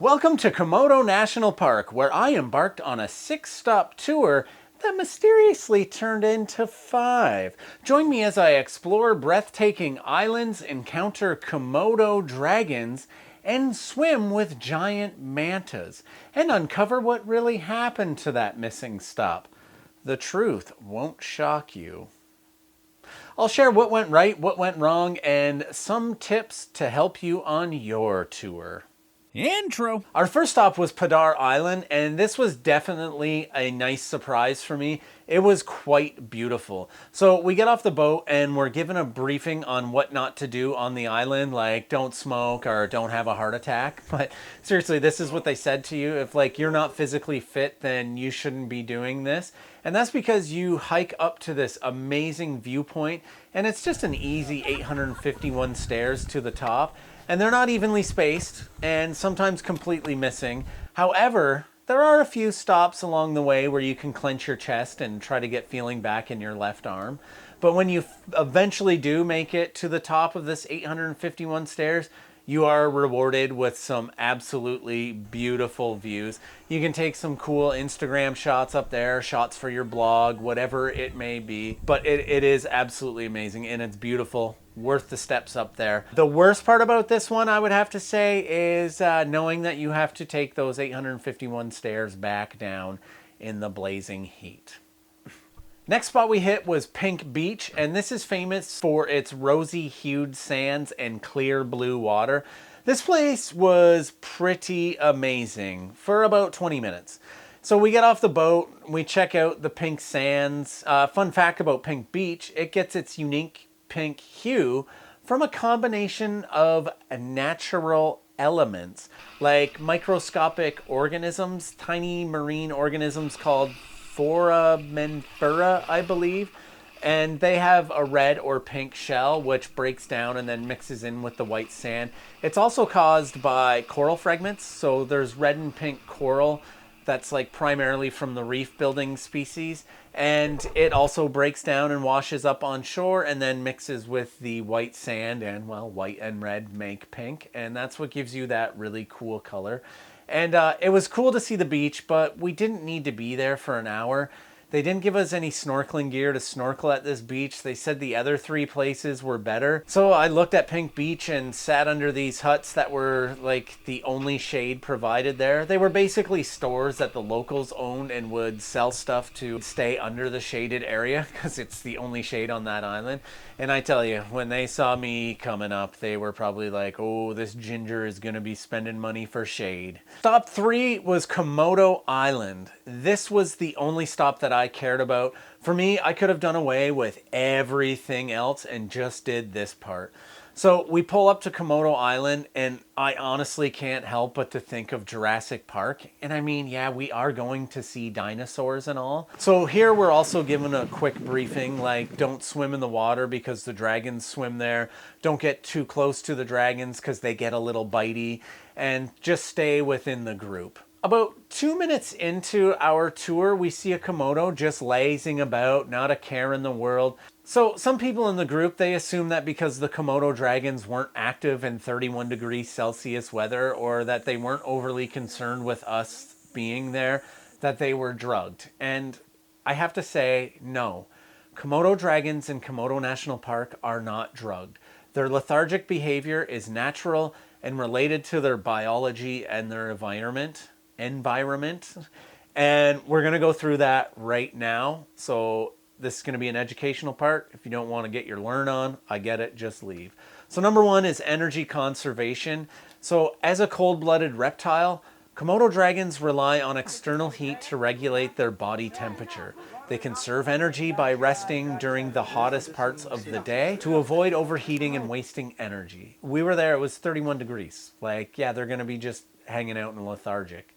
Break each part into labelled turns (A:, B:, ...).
A: Welcome to Komodo National Park, where I embarked on a 6-stop tour that mysteriously turned into 5. Join me as I explore breathtaking islands, encounter Komodo dragons, and swim with giant mantas, and uncover what really happened to that missing stop. The truth won't shock you. I'll share what went right, what went wrong, and some tips to help you on your tour.
B: Intro.
A: Our first stop was Padar Island, and this was definitely a nice surprise for me. It was quite beautiful. So we get off the boat and we're given a briefing on what not to do on the island, like don't smoke or don't have a heart attack. But seriously, this is what they said to you. If you're not physically fit, then you shouldn't be doing this. And that's because you hike up to this amazing viewpoint, and it's just an easy 851 stairs to the top. And they're not evenly spaced and sometimes completely missing. However, there are a few stops along the way where you can clench your chest and try to get feeling back in your left arm. But when you eventually do make it to the top of this 851 stairs, you are rewarded with some absolutely beautiful views. You can take some cool Instagram shots up there, shots for your blog, whatever it may be. But it is absolutely amazing and it's beautiful. Worth the steps up there. The worst part about this one, I would have to say, is knowing that you have to take those 851 stairs back down in the blazing heat. Next spot we hit was Pink Beach, and this is famous for its rosy hued sands and clear blue water. This place was pretty amazing for about 20 minutes. So we get off the boat, we check out the pink sands. Fun fact about Pink Beach, it gets its unique pink hue from a combination of natural elements like microscopic organisms, tiny marine organisms called foraminifera, I believe. And they have a red or pink shell which breaks down and then mixes in with the white sand. It's also caused by coral fragments, so there's red and pink coral that's primarily from the reef building species, and it also breaks down and washes up on shore and then mixes with the white sand, and well, white and red make pink, and that's what gives you that really cool color. And it was cool to see the beach, but we didn't need to be there for an hour. They didn't give us any snorkeling gear to snorkel at this beach. They said the other 3 places were better. So I looked at Pink Beach and sat under these huts that were the only shade provided there. They were basically stores that the locals owned and would sell stuff to stay under the shaded area because it's the only shade on that island. And I tell you, when they saw me coming up, they were probably like, oh, this ginger is going to be spending money for shade. Stop 3 was Komodo Island. This was the only stop that I cared about. For me, I could have done away with everything else and just did this part. So we pull up to Komodo Island, and I honestly can't help but to think of Jurassic Park. And I mean, yeah, we are going to see dinosaurs and all. So here we're also given a quick briefing, don't swim in the water because the dragons swim there. Don't get too close to the dragons because they get a little bitey. And just stay within the group. About 2 minutes into our tour, we see a Komodo just lazing about, not a care in the world. So some people in the group, they assume that because the Komodo dragons weren't active in 31 degrees Celsius weather, or that they weren't overly concerned with us being there, that they were drugged. And I have to say, no. Komodo dragons in Komodo National Park are not drugged. Their lethargic behavior is natural and related to their biology and their environment. And we're going to go through that right now. So this is going to be an educational part. If you don't want to get your learn on, I get it, just leave. So number 1 is energy conservation. So as a cold-blooded reptile, Komodo dragons rely on external heat to regulate their body temperature. They conserve energy by resting during the hottest parts of the day to avoid overheating and wasting energy. We were there, it was 31 degrees. Yeah, they're going to be just hanging out and lethargic.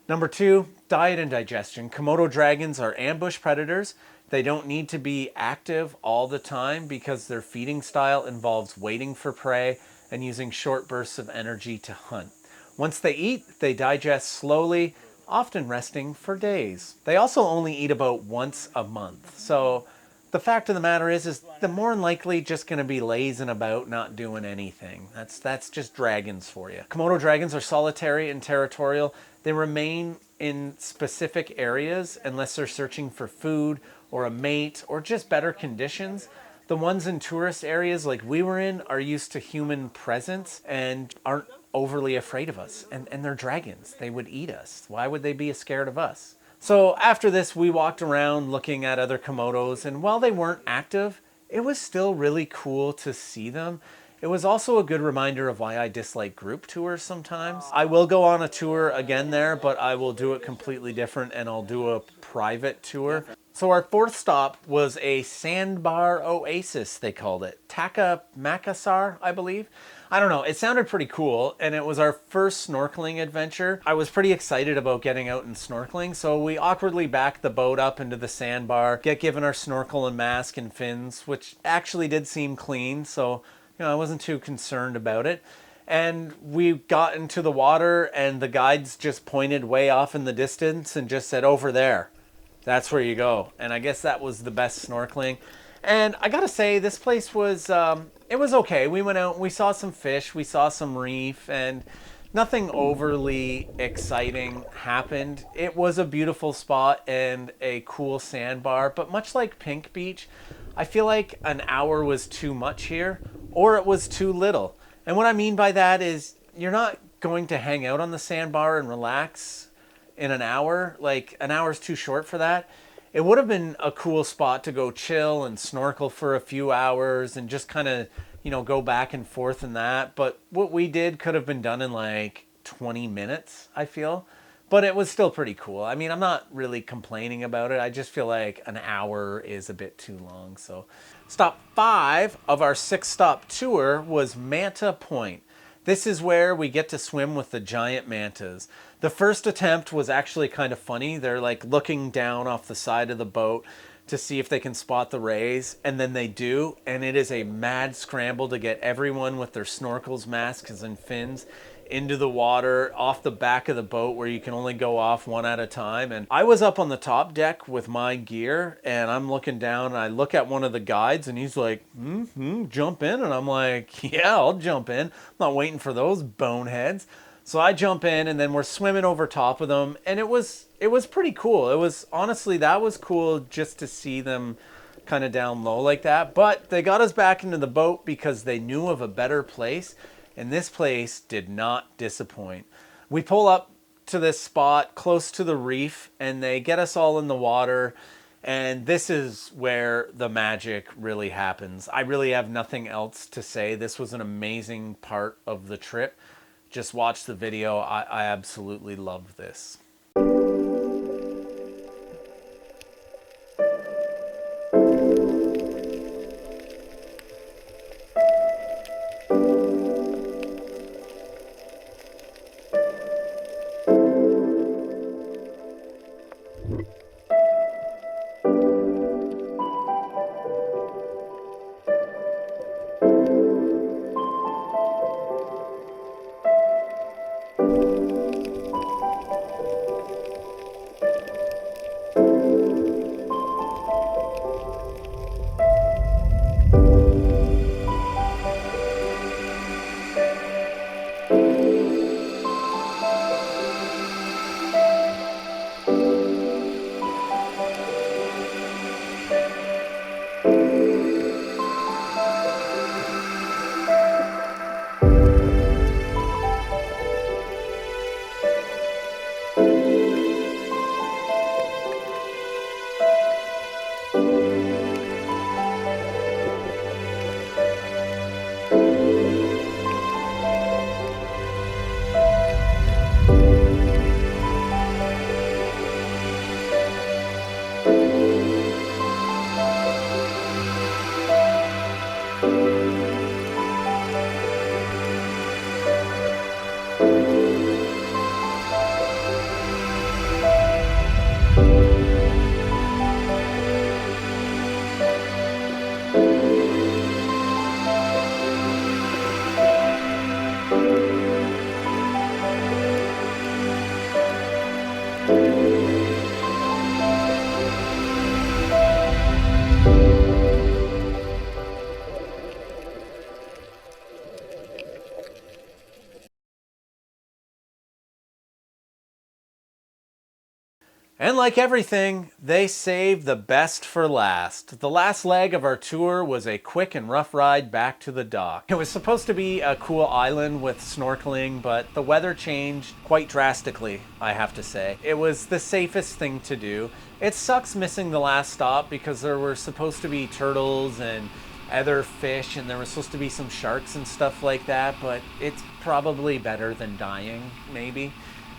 A: Number 2, diet and digestion. Komodo dragons are ambush predators. They don't need to be active all the time because their feeding style involves waiting for prey and using short bursts of energy to hunt. Once they eat, they digest slowly, often resting for days. They also only eat about once a month. So The fact of the matter is they're more than likely just going to be lazing about, not doing anything. That's just dragons for you. Komodo dragons are solitary and territorial. They remain in specific areas unless they're searching for food or a mate or just better conditions. The ones in tourist areas like we were in are used to human presence and aren't overly afraid of us. And they're dragons. They would eat us. Why would they be scared of us? So after this, we walked around looking at other Komodos, and while they weren't active, it was still really cool to see them. It was also a good reminder of why I dislike group tours sometimes. I will go on a tour again there, but I will do it completely different, and I'll do a private tour. So our fourth stop was a sandbar oasis, they called it. Taka Makassar, I believe. I don't know, it sounded pretty cool, and it was our first snorkeling adventure. I was pretty excited about getting out and snorkeling, so we awkwardly backed the boat up into the sandbar, get given our snorkel and mask and fins, which actually did seem clean, so I wasn't too concerned about it. And we got into the water, and the guides just pointed way off in the distance and just said, over there. That's where you go. And I guess that was the best snorkeling. And I gotta say, this place was, it was okay. We went out and we saw some fish, we saw some reef, and nothing overly exciting happened. It was a beautiful spot and a cool sandbar, but much like Pink Beach, I feel like an hour was too much here, or it was too little. And what I mean by that is, you're not going to hang out on the sandbar and relax in an hour. Like, an hour's too short for that. It would have been a cool spot to go chill and snorkel for a few hours and just kind of, go back and forth in that. But what we did could have been done in like 20 minutes, I feel. But it was still pretty cool. I mean, I'm not really complaining about it. I just feel like an hour is a bit too long. So stop 5 of our 6-stop tour was Manta Point. This is where we get to swim with the giant mantas. The first attempt was actually kind of funny. They're like looking down off the side of the boat to see if they can spot the rays, and then they do, and it is a mad scramble to get everyone with their snorkels, masks, and fins into the water off the back of the boat where you can only go off one at a time. And I was up on the top deck with my gear, and I'm looking down, and I look at one of the guides, and he's like, jump in. And I'm like, yeah, I'll jump in. I'm not waiting for those boneheads. So I jump in, and then we're swimming over top of them, and it was pretty cool. It was, honestly, that was cool just to see them kind of down low like that. But they got us back into the boat because they knew of a better place, and this place did not disappoint. We pull up to this spot close to the reef, and they get us all in the water, and this is where the magic really happens. I really have nothing else to say. This was an amazing part of the trip. Just watch the video. I absolutely loved this. And like everything, they saved the best for last. The last leg of our tour was a quick and rough ride back to the dock. It was supposed to be a cool island with snorkeling, but the weather changed quite drastically, I have to say. It was the safest thing to do. It sucks missing the last stop because there were supposed to be turtles and other fish, and there was supposed to be some sharks and stuff like that, but it's probably better than dying, maybe.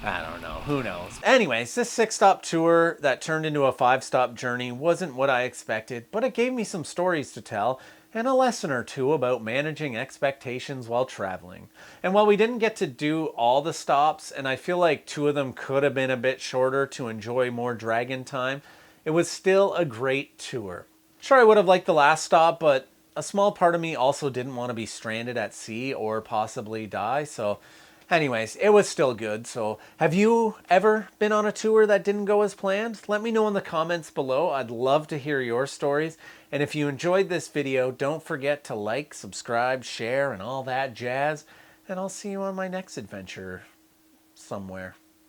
A: I don't know. Who knows? Anyways, this 6-stop tour that turned into a 5-stop journey wasn't what I expected, but it gave me some stories to tell and a lesson or two about managing expectations while traveling. And while we didn't get to do all the stops, and I feel like 2 of them could have been a bit shorter to enjoy more dragon time, it was still a great tour. Sure, I would have liked the last stop, but a small part of me also didn't want to be stranded at sea or possibly die, so anyways, it was still good. So have you ever been on a tour that didn't go as planned? Let me know in the comments below. I'd love to hear your stories. And if you enjoyed this video, don't forget to like, subscribe, share, and all that jazz. And I'll see you on my next adventure somewhere.